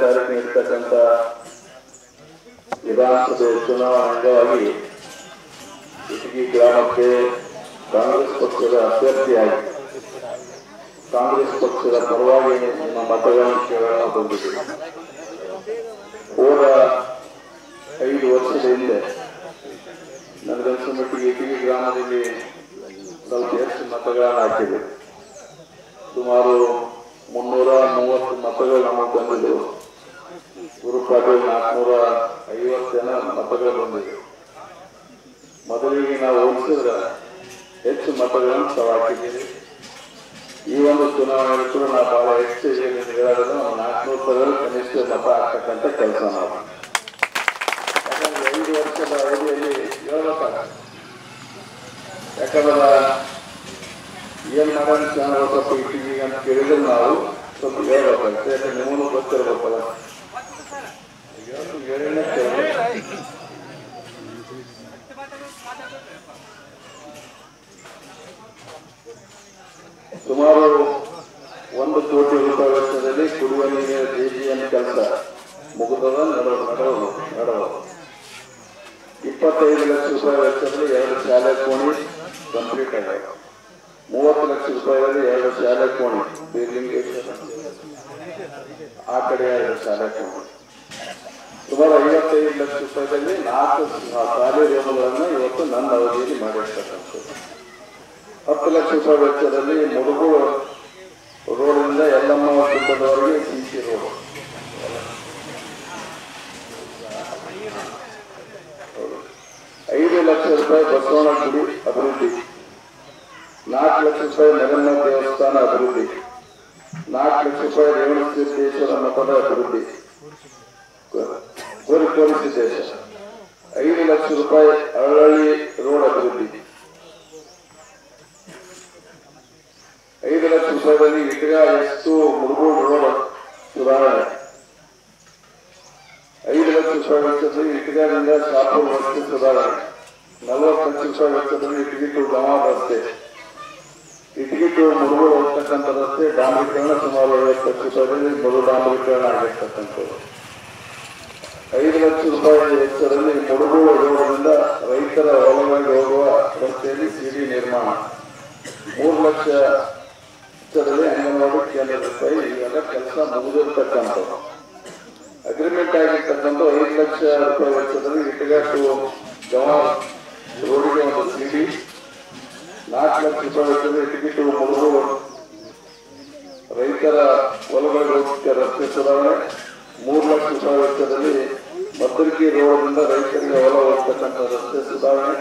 ತಾರೀಕು ನಡೀತಕ್ಕಂಥ ವಿಧಾನಸಭೆ ಚುನಾವಣೆ ಅಂಗವಾಗಿ ಇಟಗಿ ಗ್ರಾಮಕ್ಕೆ ಕಾಂಗ್ರೆಸ್ ಪಕ್ಷದ ಅಭ್ಯರ್ಥಿಯಾಗಿ ಕಾಂಗ್ರೆಸ್ ಪಕ್ಷದ ಪರವಾಗಿ ನಿಮ್ಮ ಮತಗಳನ್ನು ಕೇಳಲು ಬಂದಿದೆ. ಹೋದ 5 ವರ್ಷದ ಹಿಂದೆ ನನಗನ್ಸ ಮಟ್ಟಿಗೆ ಇಟಗಿ ಗ್ರಾಮದಲ್ಲಿ ಸ್ವಲ್ಪ ಹೆಚ್ಚು ಮತಗಳನ್ನು ಹಾಕಿದೆ. ಸುಮಾರು 330 ಮತಗಳು ನಮಗೆ ಬಂದಿದ್ದವು. ಗುರುಪಾಟೀಲ್ 450 ಜನ ಮತಗಳು ಬಂದಿದ್ದವು. ಮೊದಲಿಗೆ ನಾವು ಹೋಲಿಸಿದ್ರೆ ಹೆಚ್ಚು ಮತಗಳನ್ನು ತಾವು ಹಾಕಿದ್ದೀವಿ. ಈ ಒಂದು ಚುನಾವಣೆ ಕೂಡ ನಾವು ಬಹಳ ಹೆಚ್ಚು ಹೇಳೋದು 400 ಕನಿಷ್ಠ ಮತ ಹಾಕ್ತಕ್ಕಂಥ ಕೆಲಸ ನಾವು. ಯಾಕಂದ್ರೆ 5 ವರ್ಷದ ಅವಧಿಯಲ್ಲಿ ಹೇಳ್ಬೇಕಾಗ ಯಾಕಂದ್ರೆ ಏನ್ ಮಾಡೋಣ ಚೆನ್ನಾಗಿ ಸ್ವಲ್ಪ ಇಟ್ಟಿಗೆ ಅಂತ ಕೇಳಿದ್ರೆ ನಾವು ಸ್ವಲ್ಪ ಹೇಳ್ಬೇಕಾಗುತ್ತೆ. ಯಾಕಂದ್ರೆ ನಿಮ್ಮನ್ನು ಗೊತ್ತಿರ್ಬೇಕಲ್ಲ. ಸುಮಾರು 1 ಕೋಟಿ ರೂಪಾಯಿ ವೆಚ್ಚದಲ್ಲಿ ಕುಡಿಯುವ ನೀರಿನ JGN ಕೆಲಸ ಮುಗಿದದ ನಡೆಯುವ 25 ಲಕ್ಷ ರೂಪಾಯಿ ವೆಚ್ಚದಲ್ಲಿ 2 ಶಾಲೆ ಕೋಣಿ ಕಂಪ್ಲೀಟ್ ಆಗಿದೆ. 30 ಲಕ್ಷ ರೂಪಾಯಿಯಲ್ಲಿ 2 ಶಾಲೆ ಕೋಣಿ ಬೀರ್ಲಿಂಗೇಶ್ವರ ಆ ಕಡೆ 2 ಶಾಲೆ ಕೋಣಿ. ಸುಮಾರು 55 ಲಕ್ಷ ರೂಪಾಯಿದಲ್ಲಿ 4 ಶಾಲೆ ರೂಮುಗಳನ್ನು ಇವತ್ತು ನನ್ನ ಅವಧಿಯಲ್ಲಿ ಮಾಡಿರ್ತಕ್ಕಂಥದ್ದು. 10 ಲಕ್ಷ ರೂಪಾಯಿ ವೆಚ್ಚದಲ್ಲಿ ಮುಡುಗು ರೋಡಿನಿಂದ ಯಲ್ಲಮ್ಮ ಕುಟುಂಬದವರೆಗೆ CC ರೋಡ್. 5 ಲಕ್ಷ ರೂಪಾಯಿ ಬಸವಣ್ಣ ಗುಡಿ ಅಭಿವೃದ್ಧಿ, 4 ಲಕ್ಷ ರೂಪಾಯಿ ನಗರನಾಥ ದೇವಸ್ಥಾನ ಅಭಿವೃದ್ಧಿ, 4 ಲಕ್ಷ ರೂಪಾಯಿ ರೇವಣಸಿದ್ದೇಶ್ವರ ಮಠದ ಅಭಿವೃದ್ಧಿ, ಕೋರಿಸಿದ್ದೇಶ, 5 ಲಕ್ಷ ರೂಪಾಯಿ ಅರಳಳ್ಳಿ ರೋಡ್ ಅಭಿವೃದ್ಧಿ, 5 ಲಕ್ಷ ರೂಪಾಯಿದಲ್ಲಿ ಇಟಗ ಎಷ್ಟು ಮುರುಗೋಡು ರೋಡ್ ಸುಧಾರಣೆ, 5 ಲಕ್ಷ ರೂಪಾಯಿ ವೆಚ್ಚದಲ್ಲಿ ಇಟಗದಿಂದ ಶಾಪುರ್ ರಸ್ತೆ ಸುಧಾರಣೆ, 40 ಲಕ್ಷ ರೂಪಾಯಿ ವೆಚ್ಚದಲ್ಲಿ ಇಟಗಿ ಟು ಗಮಾನ್ ರಸ್ತೆ, ಇಟಗಿ ಟು ಮುರುಗೋಡು ಹೋಗ್ತಕ್ಕಂಥ ರಸ್ತೆ ಡಾಂಬರೀಕರಣ ಸುಮಾರು 50 ಲಕ್ಷ ರೂಪಾಯಿದಲ್ಲಿ ಮರು ಡಾಂಬರೀಕರಣ ಆಗಿರ್ತಕ್ಕಂಥದ್ದು. 5 ಲಕ್ಷ ರೂಪಾಯಿ ವೆಚ್ಚದಲ್ಲಿ ಮುರುಗೋಡು ರೋಡ್ನಿಂದ ರೈತರ ಹೊಲಗಳಿಗೆ ಹೋಗುವ ರಸ್ತೆಯಲ್ಲಿ CD ನಿರ್ಮಾಣ, 3 ಲಕ್ಷ ವೆಚ್ಚದಲ್ಲಿ ಅಂಗನವಾಡಿ ಕೇಂದ್ರ ರೂಪಾಯಿ ಇವೆಲ್ಲ ಕೆಲಸ ಮುಗಿದಿರ್ತಕ್ಕಂಥದ್ದು. ಅಗ್ರಿಮೆಂಟ್ ಆಗಿರ್ತಕ್ಕಂಥ 5 ಲಕ್ಷ ರೂಪಾಯಿ ವೆಚ್ಚದಲ್ಲಿ ಇಟಗ ಟು ಗಮಾನ್ ರೋಡಿಗೆ ಒಂದು CD, 4 ಲಕ್ಷ ರೂಪಾಯಿ ವೆಚ್ಚದಲ್ಲಿ ಇಟಗಿ ಟು ಮುರುಗೋಡು ರೈತರ ಹೊಲಗಳಿಗೆ ಹೋಗುವ ರಸ್ತೆ ಸುಧಾರಣೆ, 3 ಲಕ್ಷ ರೂಪಾಯಿ ವೆಚ್ಚದಲ್ಲಿ ಮದ್ದರ್ಕಿ ರೋಡ್ನಿಂದ ರೈತರಿಗೆ ಹೊಲ ಹೋಗ್ತಕ್ಕಂಥ ರಸ್ತೆ ಸುಧಾರಣೆ,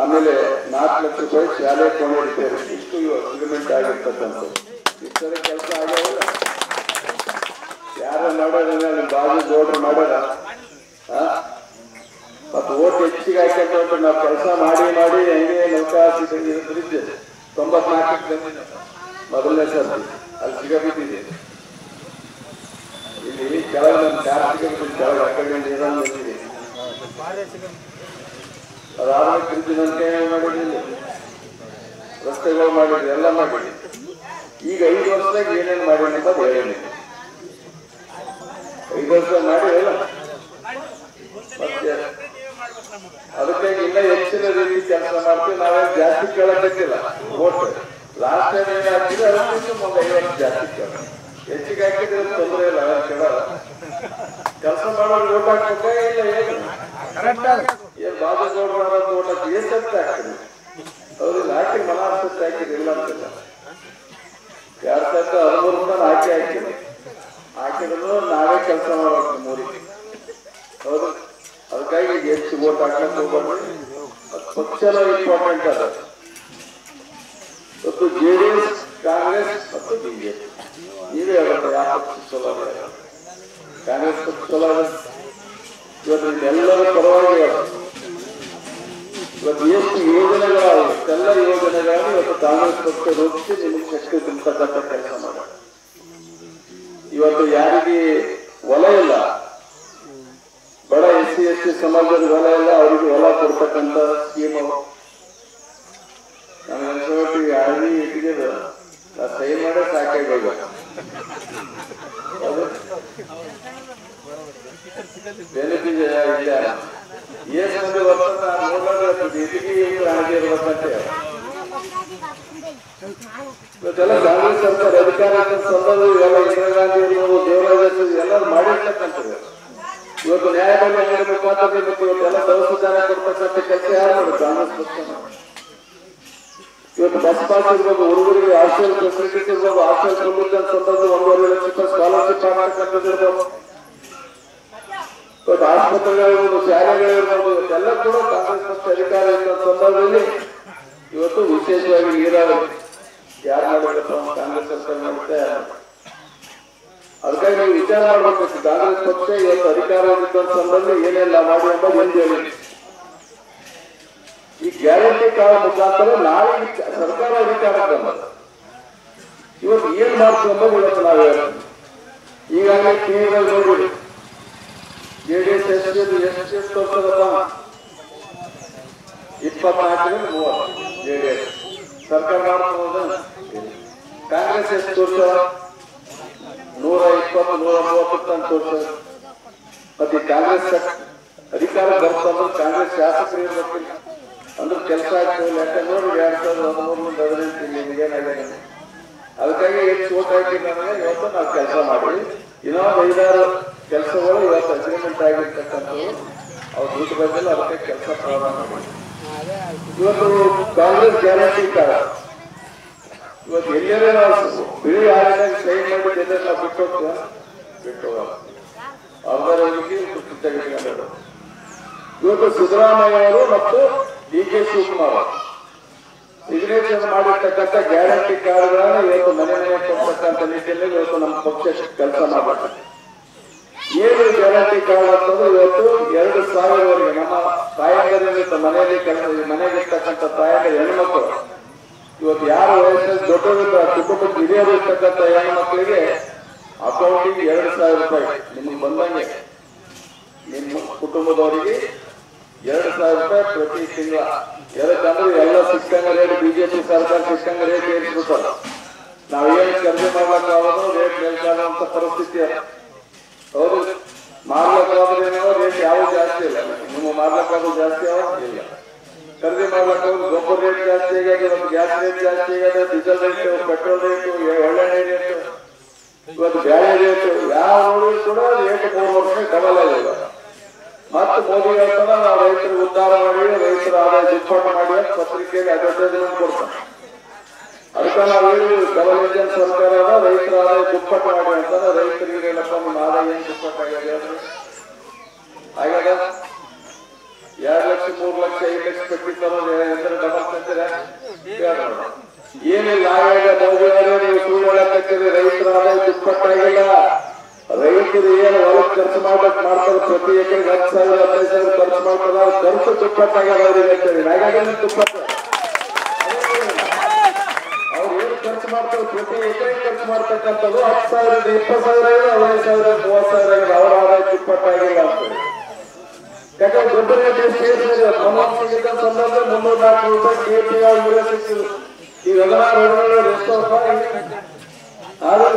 ಆಮೇಲೆ 4 ಲಕ್ಷ ರೂಪಾಯಿ ಶಾಲೆ ಕೋಣೆ ರಿಪೇರಿ. ಇಷ್ಟು ಅಗ್ರಿಮೆಂಟ್ ಆಗಿರ್ತಕ್ಕಂಥದ್ದು. ಇಷ್ಟರ ಕೆಲಸ ಆಗ್ಯಾವಲ್ಲ, ಯಾರ ಮಾಡೋದಿಲ್ಲ, ನಿಮ್ಮ ಬಾಜು ಜೋಡ್ರು ಮಾಡ್ಯಾರ. ಮತ್ತು ಓಟ್ ಹೆಚ್ಚಿಗೆ ಹಾಕಿ ನಾವು ಕೆಲಸ ಮಾಡಿ ಹೆಂಗೆ ನೌಕಾಸಿ 94 ಮೊದಲನೇ ಸರ್ತಿ ಅಲ್ಲಿ ಸಿಗಬಿಟ್ಟಿದೆ. ಇಲ್ಲಿ ಕೆಳಗೆ ನಮ್ಮ ಕಾರ್ತಿಕ ಕೆಳಗೆ ಹಾಕೊಂಡು ಏನಾದ್ರು ಬಂದಿದೆ. ಅದಾದ ಕೃಷಿನಂತೆ ಮಾಡಿದ್ರಿ, ರಸ್ತೆಗಳು ಮಾಡಿದ್ರಿ, ಎಲ್ಲ ಮಾಡಿದ್ರಿ. ಈಗ 5 ವರ್ಷದಾಗ ಏನೇನು ಮಾಡಿ ಅಂತ ಹೇಳಿ 5 ವರ್ಷ ಮಾಡಿ ಹೇಳ. ಮತ್ತೆ ಅದಕ್ಕಾಗಿ ಇನ್ನೂ ಹೆಚ್ಚಿನ ರೀತಿ ಕೆಲಸ ಮಾಡ್ತೀವಿ. ನಾವೇ ಜಾಸ್ತಿ ಕೇಳಬೇಕಿಲ್ಲ. ಓಟ್ ಲಾಸ್ಟ್ ಟೈಮ್ ಏನು ಹಾಕಿದ್ರೆ ಅದಕ್ಕಿಂತ ಮುಂದೆ 5 ವರ್ಷ ಜಾಸ್ತಿ ಕೇಳ. ಹೆಚ್ಚಿಗೆ ಹಾಕಿದ್ರೆ ತೊಂದರೆ ಇಲ್ಲ, ಕೇಳಲ್ಲ. ಕೆಲಸ ಮಾಡೋದು ಓಟ್ ಹಾಕ್ಬೇಕ ಇಲ್ಲ ಏನು ಏನ್ ಬಾಬು ಗೌಡ್ರ ಓಟ್ ಹಾಕಿ ಏನ್ ಸತ್ತ ಹಾಕ್ತೀವಿ. ಅವ್ರಿಗೆ ಹಾಕಿ ಮನಾಸತ್ತೆ ಹಾಕಿದಿಲ್ಲ ಅಂತಿಲ್ಲ. 2013 ರೂಪಾಯಿ ಹಾಕಿದ್ರು ನಾವೇ ಕೆಲಸ ಮಾಡ್ಬೇಕು ಮೂರಿಗೆ. ಹೌದು, ಅದಕ್ಕಾಗಿ ಹೆಚ್ಚು ಓಟ್ ಹಾಕಕ್ಕೆ ಹೋಗ್ಬಾರ್ದು. ಪಕ್ಷನ ಇಂಪಾರ್ಟೆಂಟ್ ಅದ. ಮತ್ತು JDS, ಕಾಂಗ್ರೆಸ್ ಮತ್ತು BJP ನೀವೇ ಹೇಳಬೇಕು ಯಾವ ಪಕ್ಷ ಚಲೋ. ಕಾಂಗ್ರೆಸ್ ಪಕ್ಷ ಚಲೋ. ಇವತ್ತು ಎಲ್ಲರ ಪರವಾಗಿ ಇವತ್ತು ಎಷ್ಟು ಯೋಜನೆಗಳಾಗ ಎಲ್ಲ ಯೋಜನೆಗಳನ್ನು ಇವತ್ತು ಕಾಂಗ್ರೆಸ್ ಪಕ್ಷ ರೂಪಿಸಿ ನಿಮಗೆ ಶಕ್ತಿ ತುಂಬತಕ್ಕಂಥ ಕೆಲಸ ಮಾಡ. ಇವತ್ತು ಯಾರಿಗೆ ಹೊಲ ಇಲ್ಲ, ಬಡ SC ST ಸಮಾಜದ ಹೊಲ ಇಲ್ಲ, ಅವರಿಗೆ ಹೊಲ ಕೊಡ್ತಕ್ಕಂಥ ಸ್ಕೀಮ್ ನಮ್ಗೆ ಅನ್ಸೋಟಿ ಯಾರಿಗೆ ಇಟ್ಟಿಗೆ ಸಹಿ ಮಾಡೇ ಸಾಕಾಗಿ. ಅದು ಬೆನಿಫಿಟ್ ಎಷ್ಟು ವರ್ಷ ಆಗಿರ್ಬೇಕಂತೆ ಇವತ್ತೆಲ್ಲ ಕಾಂಗ್ರೆಸ್ ಸರ್ಕಾರ ಅಧಿಕಾರ ಸಂದರ್ಭ ಇವೆಲ್ಲ ಇಂದಿರಾ ಗಾಂಧಿ ಇರ್ಬೋದು, ದೇವರಾಜ್ ಎಲ್ಲರೂ ಮಾಡಿರ್ತಕ್ಕಂಥದ್ದು. ಇವತ್ತು ನ್ಯಾಯಬೆಲೆ ನೀಡಬೇಕು ಅಂತ ಇವತ್ತೆಲ್ಲ ದವಸ ದಾನ ಕೊಡ್ತಕ್ಕಂಥ ಕೆಲಸ ಯಾರು ಮಾಡೋದು? ಕಾಂಗ್ರೆಸ್ ಪಕ್ಷ. ಇವತ್ತು ಬಸ್ ಪಾಸ್ ಇರ್ಬೋದು, ಹುಡುಗರಿಗೆ ಹಾಸ್ಟೆಲ್ ಫೆಸಿಲಿಟೀಸ್ ಇರ್ಬೋದು, ಹಾಸ್ಟೆಲ್ ತುಂಬುತ್ತ ಸಂದರ್ಭ 1.5 ಲಕ್ಷ ರೂಪಾಯಿ ಸ್ಕಾಲರ್ಶಿಪ್ ಮಾಡ್ತಕ್ಕಂಥದ್ದು ಇರ್ಬೋದು. ಇವತ್ತು ಆಸ್ಪತ್ರೆಗಳಿರ್ಬೋದು, ಶಾಲೆಗಳಿರ್ಬೋದು, ಇವತ್ತೆಲ್ಲ ಕೂಡ ಕಾಂಗ್ರೆಸ್ ಪಕ್ಷ ಅಧಿಕಾರ ಇದ್ದ ಸಂದರ್ಭದಲ್ಲಿ ಇವತ್ತು ವಿಶೇಷವಾಗಿ ನೀರಾವರಿ ಯಾರು ಮಾಡಬೇಕಪ್ಪ? ಕಾಂಗ್ರೆಸ್ ಸರ್ಕಾರ ಮಾಡುತ್ತೆ. ಅದಕ್ಕಾಗಿ ನೀವು ವಿಚಾರ ಮಾಡಬೇಕು. ಕಾಂಗ್ರೆಸ್ ಪಕ್ಷ ಇವತ್ತು ಅಧಿಕಾರ ಇದ್ದ ಸಂದರ್ಭದಲ್ಲಿ ಏನೆಲ್ಲ ಮಾಡಿ ಎಂಬುದು ಎಂದು ಹೇಳಿ ಈ ಗ್ಯಾರಂಟಿ ಕಾರ್ಡ್ ಮುಖಾಂತರ ನಾಳೆ ಸರ್ಕಾರ ಅಧಿಕಾರ ಇವತ್ತು ಏನ್ ಮಾಡ್ತೀವಿ ಎಂಬುದು ಇವತ್ತು ನಾವು ಹೇಳ್ತೀವಿ. ಈಗಾಗಲೇ ಟಿವಿಗಳಲ್ಲಿ ನೋಡಿ JDS ಎಷ್ಟು ತೋರಿಸೋದಪ್ಪ? 24 30 JDS ಸರ್ಕಾರ ಮಾಡ್ಬೋದು. ಕಾಂಗ್ರೆಸ್ ಎಷ್ಟು ತೋರಿಸೋ? 120 130 ಅಂತ ತೋರಿಸೋದು. ಮತ್ತೆ ಕಾಂಗ್ರೆಸ್ ಅಧಿಕಾರ ಬರ್ತಂದ್ರೆ ಕಾಂಗ್ರೆಸ್ ಶಾಸಕರು ಇರ್ಬೇಕಿಲ್ಲ ಅಂದ್ರೆ ಕೆಲಸ ಆಗ್ತದೆ. ಯಾಕಂದ್ರೆ ನೋಡಿ 2013 ನಿಮಗೇನಾಗಿದೆ? ಅದಕ್ಕಾಗಿ ಎಷ್ಟು ಓಟ್ ಹಾಕಿಲ್ಲ ಅಂದ್ರೆ ಇವತ್ತು ನಾವು ಕೆಲಸ ಮಾಡಿ ಇನ್ನೊಂದು 5-6 ಕೆಲಸಗಳು ಇವತ್ತು ಅಗ್ರಿಮೆಂಟ್ ಆಗಿರ್ತಕ್ಕಂಥದ್ದು ಅವ್ರು ದುಡ್ಡು ಬಂದಿಲ್ಲ. ಅದಕ್ಕೆ ಕೆಲಸ ಪ್ರಾರಂಭ ಮಾಡಿ ಇವತ್ತು ಕಾಂಗ್ರೆಸ್ ಗ್ಯಾರಂಟಿ ಕಾರ್ಡ್ ಇವತ್ತು ಎಲ್ಲರೇ ನಾವು ಬಿಳಿ ಹಾಲಿನಾಗ ಸೈನ್ ಮಾಡಿ ಎಲ್ಲೆಲ್ಲ ಬಿಟ್ಟು ಅರ್ಧರಿಗೆ ತೆಗೆದುಕೊಂಡು ಇವತ್ತು ಸಿದ್ದರಾಮಯ್ಯ ಅವರು ಮತ್ತು DK ಶಿವಕುಮಾರ್ ಸಿಗ್ನೇಚರ್ ಮಾಡಿರ್ತಕ್ಕಂಥ ಗ್ಯಾರಂಟಿ ಕಾರ್ಡ್ಗಳನ್ನ ಇವತ್ತು ಮನೆ ಮನೆ ಕೊಡ್ತಕ್ಕಂಥ ನಿಟ್ಟಿನಲ್ಲಿ ಇವತ್ತು ನಮ್ಮ ಪಕ್ಷ ಕೆಲಸ ಮಾಡಬೇಕು. ಏನು ಗ್ಯಾರಂಟಿ ಕಾರ್ಡ್ ಅಂತಂದ್ರೆ ಇವತ್ತು 2000ವರೆಗೆ ನಮ್ಮ ತಾಯಂದಿರ ಮನೆಯಲ್ಲಿ ಇರ್ತಕ್ಕಂಥ ತಾಯಂದಿರ ಹೆಣ್ಮಕ್ಳು ಇವತ್ತು ಯಾರು ವಯಸ್ಸಲ್ಲಿ ದೊಡ್ಡವರಿಂದ ಕುಟುಂಬದ ಹಿರಿಯರು ಇರ್ತಕ್ಕಂಥ ಹೆಣ್ಮಕ್ಳಿಗೆ ಅಕೌಂಟಿಗೆ 2000 ರೂಪಾಯಿ ನಿಮ್ಗೆ ಬಂದಂಗೆ ನಿಮ್ಮ ಕುಟುಂಬದವರಿಗೆ 2000 ರೂಪಾಯಿ ಪ್ರತಿ ತಿಂಗಳ. ಯಾಕಂದ್ರೆ ಎಲ್ಲ ಸಿಕ್ಕಂಗ ರೇಟ್ ಬಿಜೆಪಿ ಸರ್ಕಾರ ಸಿಕ್ಕಂಗ ರೇಟ್ ಏರಿಸ್ಬಿಟ್ಟಲ್ಲ. ನಾವೇನು ಖರೀದಿ ಮಾಡ್ಲಿಕ್ಕಾಗೋದು ರೇಟ್ ಮೇಲ್ಕಾಗುವಂತ ಪರಿಸ್ಥಿತಿ. ಹೌದು, ಮಾಡ್ಲಿಕ್ಕಾಗೋದೇನೋ ರೇಟ್ ಯಾವ ಜಾಸ್ತಿ ಇಲ್ಲ. ನಿಮ್ಮ ಮಾಡ್ಲಿಕ್ಕಾಗೋದು ಜಾಸ್ತಿ ಇಲ್ಲ. ಖರೀದಿ ಮಾಡ್ಲಿಕ್ಕಾಗೋದು ಗೊಬ್ಬರ ರೇಟ್ ಜಾಸ್ತಿ ಆಗಿದೆ, ಗ್ಯಾಸ್ ರೇಟ್ ಜಾಸ್ತಿ ಆಗಿದೆ, ಡೀಸೆಲ್ ರೇಟ್, ಪೆಟ್ರೋಲ್ ರೇಟು, ಒಳ್ಳೆಣ್ಣೆ ರೇಟು, ಇವತ್ತು ಬ್ಯಾಳೆ ರೇಟು ಯಾವ ನೋಡಿ ಕೂಡ ರೇಟ್ 3 ವರ್ಷ ಡಬಲ್ ಆಗಿದೆ. ಮತ್ತೆ ಮೋದಿ ಹೇಳ್ತಾರ ನಾವು ರೈತರಿಗೆ ಉದ್ಧಾರ ಮಾಡಿ ರೈತರ ಆದಾಯ ದುಪ್ಪಟ್ಟು ಮಾಡಿ ಅಂತ ಪತ್ರಿಕೆಯಲ್ಲಿ ಅಡ್ವರ್ಟೈಸ್ಮೆಂಟ್ ಕೊಡ್ತಾರೆ. ಅದಕ್ಕೆ ನಾವು ಹೇಳಿ ಡಬಲ್ ಇಂಜಿನ್ ಸರ್ಕಾರ ರೈತರ ಆದಾಯ ದುಪ್ಪಟ್ಟು ಮಾಡಿ ಅಂತಾನೆ. ರೈತರಿಗೆ ಏನಪ್ಪ ನಿಮ್ಮ ಆದಾಯ ಏನು ದುಪ್ಪಟ್ಟು ಆಗ್ಯದ? ಆಗ್ಯದ 2 ಲಕ್ಷ 3 ಲಕ್ಷ 5 ಲಕ್ಷ ಕಟ್ಟಿರ್ತಾರೋ ಎಂದ್ರೆ ಡಬಲ್ ತಂದಿರ ಏನಿಲ್ಲ. ಆಗ ಮೋದಿ ಅವರೇ ನೀವು ಸುಳ್ಳು ಹೇಳಕ್ಕಾಗ್ತದೆ. ರೈತರ ಆದಾಯ ದುಪ್ಪಟ್ಟಾಗಿಲ್ಲ. ರೈತರು ಏನು ಹೊಲಕ್ಕೆ ಖರ್ಚು ಮಾಡ್ತಾರೆ ಪ್ರತಿ ಎಕರೆಗೆ 10,000 15,000 ಖರ್ಚು ಮಾಡ್ತಾರೆ. ಖರ್ಚು ತುಪ್ಪಟ್ಟಾಗ್ಯಾರ ಅವ್ರಿಗೆ ಹೇಳ್ತೇವೆ. ಹಾಗಾಗಿ ತುಪ್ಪಟ್ಟ ಅವ್ರು ಏನು ಖರ್ಚು ಮಾಡ್ತಾರೆ ಪ್ರತಿ ಎಕರೆಗೆ ಖರ್ಚು ಮಾಡ್ತಕ್ಕಂಥದ್ದು 10,000 20,000 15,000 30,000 ಅವರ ಆದಾಯ ತುಪ್ಪಟ್ಟಾಗಿಲ್ಲ ಅಂತೇಳಿ. ಯಾಕಂದ್ರೆ ದೊಡ್ಡ ರೇಟ್ ಸೇರಿಸಿದೆ. ಮನೋಹರ್ ಸಿಗಿದ್ದ ಸಂದರ್ಭ 304 ರೂಪಾಯಿ KP ಯೂರಿಯಾ ಸಿಕ್ಕಿದ್ರು. ಈ 16 ಎಷ್ಟು ಆದ್ರೆ